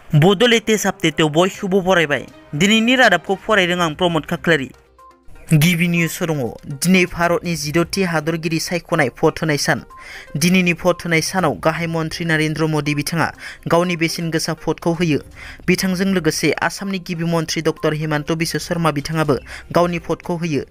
बड' लेटेस्ट आपडेटआव बयखौबो बरायबाय। दिनैनि रादाबखौ फरायदों आं प्रमद खाख्लारि। गिबि निउस दङ। दिनै भारतनि 16थि हादरगिरि सायख'नाय भट होनाय सान। दिनैनि भट होनाय सानाव गाहाय मन्त्रि नरेन्द्र मोदी बिथाङा गावनि बेसेन गोसा भटखौ होयो। बिथांजों लोगोसे आसामनि गिबि मन्त्रि डक्टर हिमन्त बिश्व शर्मा बिथाङाबो गावनि भटखौ होयो।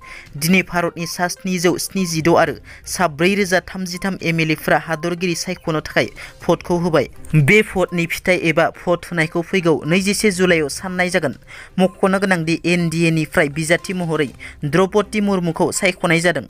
दिनै भारतनि सा 776 आरो सा 4033 एमएलएफोरा हादरगिरि सायख'नो थाखाय भटखौ होबाय। बे भटनि फिथाइ एबा भट होनायखौ फैगौ 21 जुलाइआव साननाय जागोन। मख'नो गोनांदि एनडिएनिफ्राय बिजाथि महरै द्रौपदी मुर्मुखौ सायख'नाय जादों।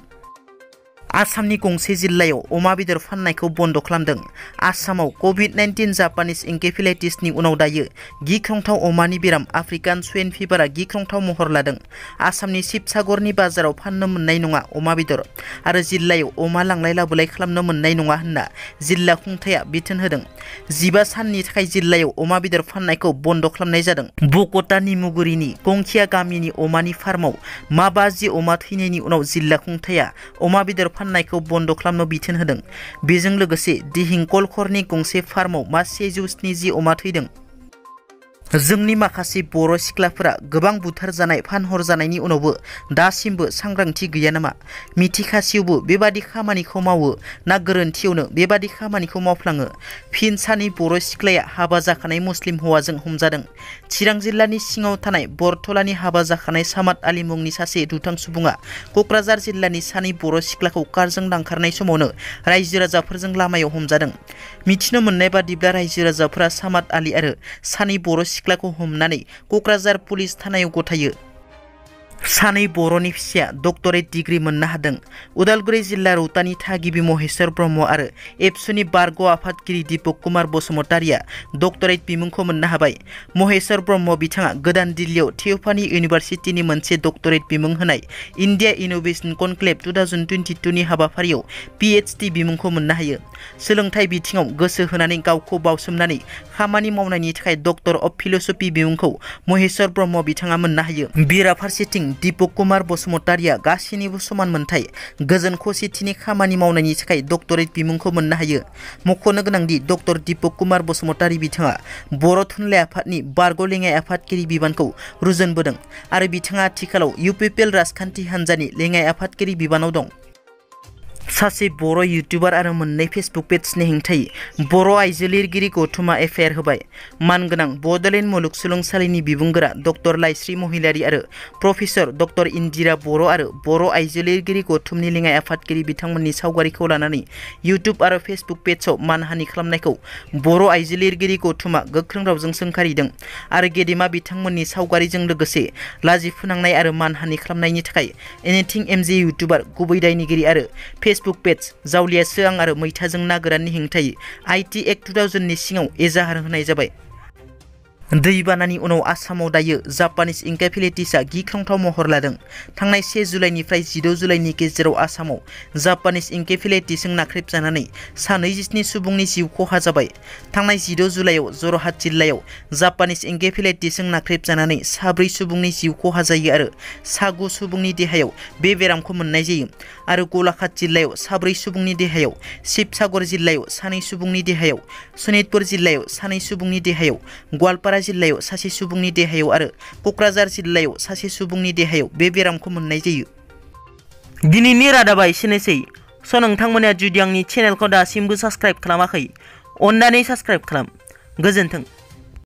आसामनि गंसे जिल्लायाव अमा बेदर फाननायखौ बन्द' खालामदों। आसामाव कभिड-19 जापानिज एनकेफेलाइटिसनि उनाव दायो गिख्रंथाव अमानि बेराम आफ्रिकान स्वाइन फिभारआ गिख्रंथाव महर लादों। आसामनि शिबसागरनि बाजाराव फाननो मोननाय नङा अमा बेदर आरो जिल्लायाव अमा लांलाय लाबोलाय खालामनो मोननाय नङा होनना जिल्ला खुंथाया बिथोन होदों। 15 साननि थाखाय जिल्लायाव अमा बेदर फाननायखौ बन्द' खालामनाय जादों। बग'टा निमुगुरिनि गंखिया गामिनि अमानि फार्माव मा 50 अमा थैनायनि उनाव जिल्ला खुंथाया अमा बेदर फाननायखौ बन्द' खालामनो बिथोन होदों। बेजों लोगोसे दिहिं कलखरनि गंसे फार्माव मा 170 अमा थैदों। जोंनि माखासे बर' सिख्लाफोरा गोबां बुथारजानाय फानहरजानायनि उनावबो दासिमबो सांग्रांथि गैया नामा? मिथिखासेयावबो बेबादि खामानिखौ मावो ना गोरोन्थियावनो बेबादि खामानिखौ मावफ्लाङो? फिन सानै बर' सिख्लाया हाबा जाखानाय मुस्लिम हौवाजों हमजादों। चिरां जिल्लानि सिङाव थानाय बरथलानि हाबा जाखानाय सामाद आली मुंनि सासे दुथां सुबुङा क'क्राझार जिल्लानि सानै बर' सिख्लाखौ कारजों लांखारनाय समावनो रायजो राजाफोरजों लामायाव हमजादों। मिथिनो मोननाय बादिब्ला रायजो राजाफोरा सामाद आली आरो सानै बर' सिख्लाखौ हमनानै क'क्राझार पुलिस थानायाव गथायो। सानै बर'नि फिसाया डक्टरेट डिग्री मोननो हादों। उदालगुरि जिल्ला रौतानि थागिबि महेश्वर ब्रह्म आरो एबसुनि बारग' आफादगिरि दीपक कुमार बसुमतारिया डक्टरेट बिमुंखौ मोननो हाबाय। महेश्वर ब्रह्म बिथाङा गोदान दिल्लीयाव थिय'फानि इउनिभार्सिटिनि मोनसे डक्टरेट बिमुं होनाय इन्डिया इनोभेशन कनक्लेव 2022 नि हाबाफारियाव PhD बिमुंखौ मोननो हायो। सोलोंथाइ बिथिङाव गोसो होनानै गावखौ बावसोमनानै खामानि मावनायनि थाखाय डक्टर अफ फिल'सफी बिमुंखौ महेश्वर ब्रह्म बिथाङा मोननो हायो। बेराफारसेथिं दीपक कुमार बसुमतारिया गासैनिबो समान मोनथाय गोजोन खौसेथिनि खामानि मावनायनि थाखाय डक्टरेट बिमुंखौ मोननो हायो। मख'नो गोनांदि डक्टर दीपक कुमार बसुमतारि बिथाङा बर' थुनलाइ आफादनि बारग' लेङाइ आफादगिरि बिबानखौ रुजुनबोदों आरो बिथाङा आथिखालाव UPPL राजखान्थि हान्जानि लेङाइ आफादगिरि बिबानाव दं। सासे बर' इउटुबार आरो मोननै फेसबुक पेजनि हेंथायै बर' आइजो लिरगिरि गौथुमा FIR होबाय। मानगोनां बड'लेण्ड मुलुगसोलोंसालिनि बिबुंगोरा डक्टर लाइस्रि महिलारि आरो प्रफेसर डक्टर इन्दिरा बर' आरो बर' आइजो लिरगिरि गौथुमनि लेङाइ आफादगिरि बिथांमोननि सावगारिखौ लानानै इउटुब आरो फेसबुक पेजआव मानहानि खालामनायखौ बर' आइजो लिरगिरि गौथुमा गोख्रों रावजों सोंखारिदों आरो गेदेमा बिथांमोननि सावगारिजों लोगोसे लाजिफोनांनाय आरो मानहानि खालामनायनि थाखाय एनिथिं MJ इउटुबार गुबै दायनिगिरि आरो फेसबुक पेज जावलिया सोआं आरो मैथाजों ना गोराननि हेंथायै IT Act 2000 नि सिङाव एजाहार होनाय जाबाय। दैबानानि उनाव आसामाव दायो जापानिज एनकेफेलाइटिसआ गिख्रंथाव महर लादों। थांनाय 1 जुलाइनिफ्राय 16 जुलाइनि गेजेराव आसामाव जापानिज एनकेफेलाइटिसजों नाख्रेबजानानै सा 27 सुबुंनि जिउ खहा जाबाय। थांनाय 16 जुलाइआव जरहाट जिल्लायाव जापानिज एनकेफेलाइटिसजों नाख्रेबजानानै सा 4 सुबुंनि जिउ खहा जायो आरो सा 9 सुबुंनि देहायाव बे बेरामखौ मोननाय जायो आरो गलाघाट जिल्लायाव सा 4 सुबुंनि देहायाव, शिबसागर जिल्लायाव सा 2 सुबुंनि देहायाव, सनितपुर जिल्लायाव सा 2 सुबुंनि देहायाव, गवालपारा जिल्लायाव सासे सुबुंनि देहायाव आरो क'क्राझार जिल्लायाव सासे सुबुंनि देहायाव बे बेरामखौ मोननाय जायो। दिनैनि रादाबा एसेनोसै। नोंथांमोना जुदि आंनि चेनेलखौ दासिमबो साबस्क्राइब खालामाखै, अन्नानै साबस्क्राइब खालाम। गोजोन्थों।